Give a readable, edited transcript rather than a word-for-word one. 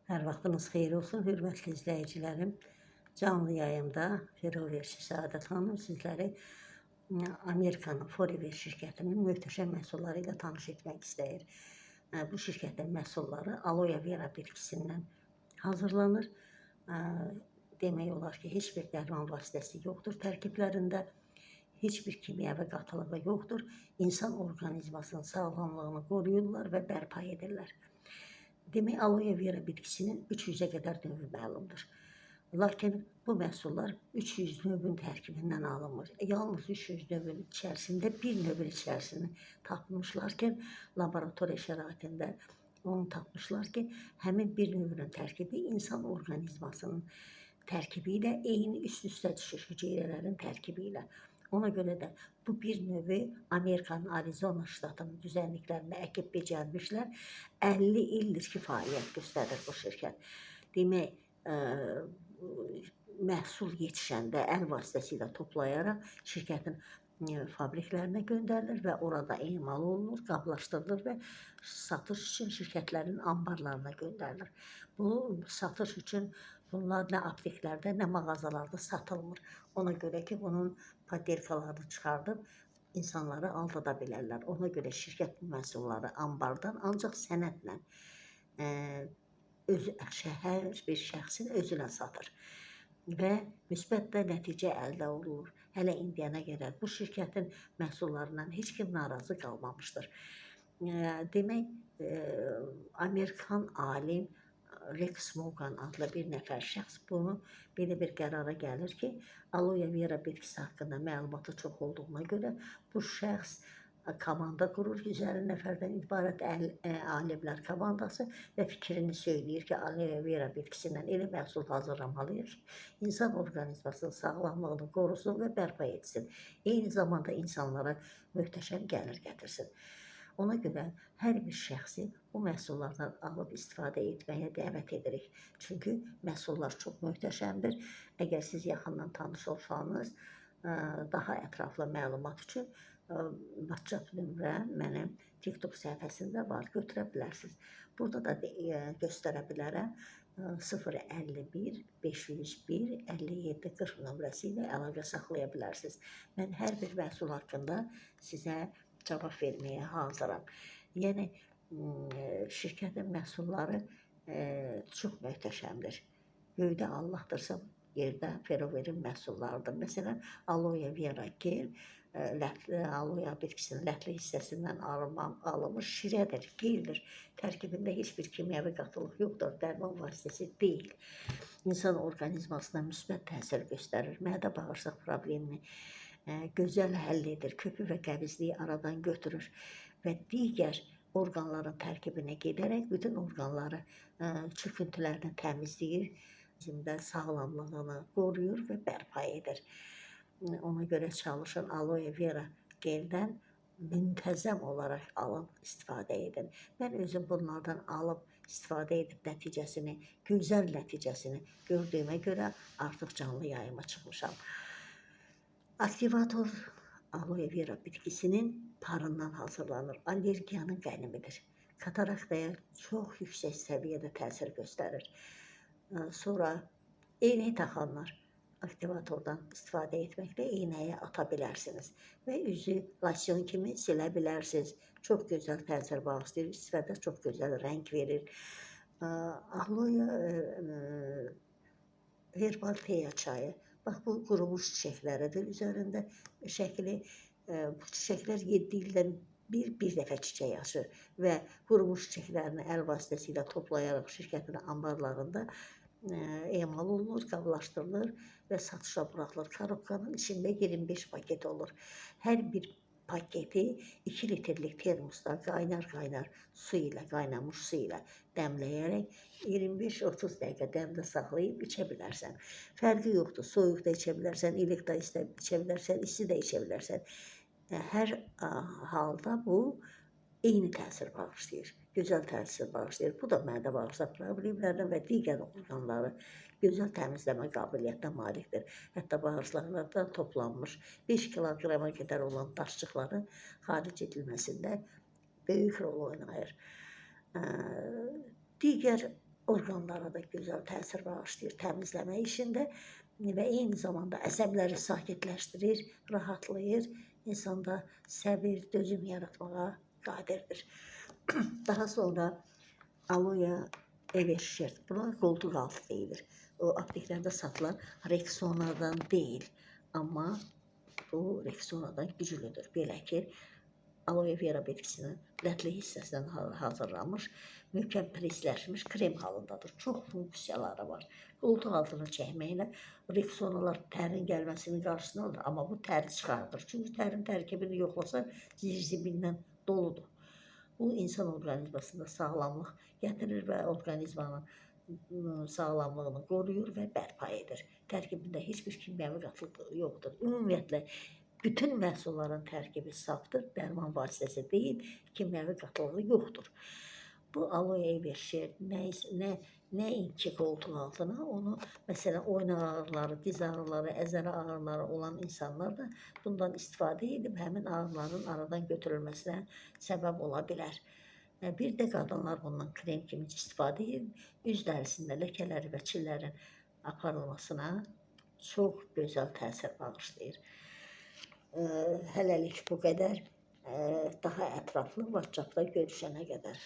Hər vaxtınız xeyir olsun, hörmətli izləyicilərim. Canlı yayımda Ferroverçi Səadət xanım sizləri Amerikanın Forever şirkətinin möhtəşəm məhsulları ilə tanış etmək istəyir. Bu şirkətin məhsulları aloe vera bitkisindən hazırlanır. Demək olar ki, heç bir dərman vasitəsi yoxdur tərkiblərində, heç bir kimyəvi qatılığı yoxdur. İnsan orqanizmasının sağlamlığını qoruyurlar və bərpa edirlər. Demək, aloe vera bitkisinin 300-ə qədər növü məlumdur. Lakin bu məhsullar 300 növün tərkibindən alınmır. Yalnız 300 növün içərisində bir növün içərisini tapmışlar ki, laboratoriya şəraitində onu tapmışlar ki, həmin bir növün tərkibi insan orqanizmasının tərkibi ilə eyni üst-üstə düşür hüceyrələrin tərkibi ilə. Ona görə də bu bir növü Amerikanın Arizona ştatının düzənliklərində əkib becərmişlər. 50 ildir ki, fəaliyyət göstərir bu şirkət. Demək, məhsul yetişəndə əl vasitəsilə toplayaraq şirkətin fabriklərinə göndərilir və orada emal olunur, qablaşdırılır və satış üçün şirkətlərin anbarlarına göndərilir. Bu satış üçün bunlar nə apteklərdə, nə mağazalarda satılmır. Ona görə ki, bunun patenkalarını çıxardıb insanları aldada bilərlər. Ona görə şirkət məhsulları anbardan ancaq sənədlə hər bir şəxsin özünə satır və müsbət nəticə əldə olunur. Hələ indiyənə qədər bu şirkətin məhsullarından heç kim narazı qalmamışdır. Demək, Amerikan alim Rex Morgan adlı bir nəfər şəxs bunu belə bir qərara gəlir ki, aloe vera bitkisi haqqında məlumatı çox olduğuna görə bu şəxs komanda qurur, 150 nəfərdən ibarət alimlər komandası və fikrini söyləyir ki, aloe vera bitkisindən elə məhsul hazırlamalıyıq ki, insan orqanizmasının sağlamlığını qorusun və bərpa etsin. Eyni zamanda insanlara möhtəşəm gəlir gətirsin. Ona görə hər bir şəxsi bu məhsullardan alıb istifadə etməyə dəvət edirik. Çünki məhsullar çox möhtəşəmdir. Əgər siz yaxından tanış olsanız, daha ətraflı məlumat üçün WhatsApp nömrəm mənim TikTok səhifəsində var, götürə bilərsiniz. Burada da göstərə bilərəm 051 501 57 40 nömrəsi ilə əlaqə saxlaya bilərsiniz. Mən hər bir məhsul haqqında sizə cavab verməyə hazıram. Yəni, şirkətin məhsulları çox möhtəşəmdir. Göydə Allahdırsa, yerdə Ferroverin məhsullarıdır. Məsələn, aloe vera gel, aloe bitkisinin lətli hissəsindən alınmış şirədir, geldir. Tərkibində heç bir kimyəvi qatılıq yoxdur, dərman vasitəsi deyil. İnsan orqanizmasına müsbət təsir göstərir, mədə bağırsaq problemini gözəl həll edir, köpü və qəbizliyi aradan götürür və digər orqanların tərkibinə gedərək bütün orqanları çöküntülərini təmizləyir, bizimdə sağlamlığını qoruyur və bərpa edir. Ona görə çalışın aloe vera geldən müntəzəm olaraq alıb istifadə edin. Mən özüm bunlardan alıb istifadə edib nəticəsini, gözəl nəticəsini gördüyümə görə artıq canlı yayıma çıxmışam. Aktivator aloe vera bitkisinin parından hazırlanır. Allergiyanın qənimidir. Kataraktaya çox yüksək səviyyədə təsir göstərir. Sonra eynək taxanlar aktivatordan istifadə etməklə eynəyə ata bilərsiniz və üzü lasyon kimi silə bilərsiniz. Çox gözəl təsir bağışlayır, sifətə çox gözəl rəng verir. Aloe herbal teya çayı. Bax, bu qurumuş çiçəkləridir. Üzərində şəkli, bu çiçəklər 7 ildən bir dəfə çiçək açır və qurumuş çiçəklərini əl vasitəsilə toplayaraq şirkətin anbarlarında emal olunur, qablaşdırılır və satışa buraxılır. Korobkanın içində 25 paket olur. Hər bir paketi 2 litrlik termosda qaynar su ilə, qaynamış su ilə dəmləyərək 25-30 dəqiqə dəmdə saxlayıb içə bilərsən. Fərqi yoxdur, soyuq da içə bilərsən, ilik da içə bilərsən, isti də içə bilərsən. Hər halda bu eyni təsir bağışlayır, gözəl təsir bağışlayır. Bu da mədə bağırsaq problemlərini və digər orqanları gözəl təmizləmə qabiliyyətinə malikdir. Hətta bağırsaqlardan toplanmış 5 kiloqrama qədər olan daşçıqların xaric edilməsində böyük rol oynayır. Digər orqanlara da gözəl təsir bağışlayır təmizləmə işində və eyni zamanda əsəbləri sakitləşdirir, rahatlayır, insanda səbir, dözüm yaratmağa qadirdir. Daha sonra aloe everşert, buna qoltuq altı deyilir. O apteklərdə satılan Rexona'dan deyil, amma bu Rexona'dan güclüdür. Belə ki, aloe vera bitkisinin lətli hissəsindən hazırlanmış, möhkəm presləşmiş krem halındadır. Çox funksiyaları var. Qoltuq altını çəkməklə Rexonalar tərin gəlməsinin qarşısını alır, amma bu təri çıxardır. Çünki tərin tərkibini yoxlasa zirzibindən doludur. Bu insan orqanizmasında sağlamlıq gətirir və orqanizmanın sağlamlığını qoruyur və bərpa edir. Tərkibində heç bir kimyəvi qatılıq yoxdur. Ümumiyyətlə, bütün məhsulların tərkibi safdır, dərman vasitəsi deyil, kimyəvi qatılığı yoxdur. Bu aloe everşert nəinki qoltuq altına, onu məsələn oynaq ağrıları, diz ağrıları, əzələ ağrıları olan insanlar da bundan istifadə edib həmin ağrıların aradan götürülməsinə səbəb ola bilər. Bir də qadınlar bundan krem kimi istifadə edib, üz dərisində ləkələri və çillərin aparılmasına çox gözəl təsir bağışlayır. Hələlik bu qədər. Daha ətraflı WhatsApp-da görüşənə qədər.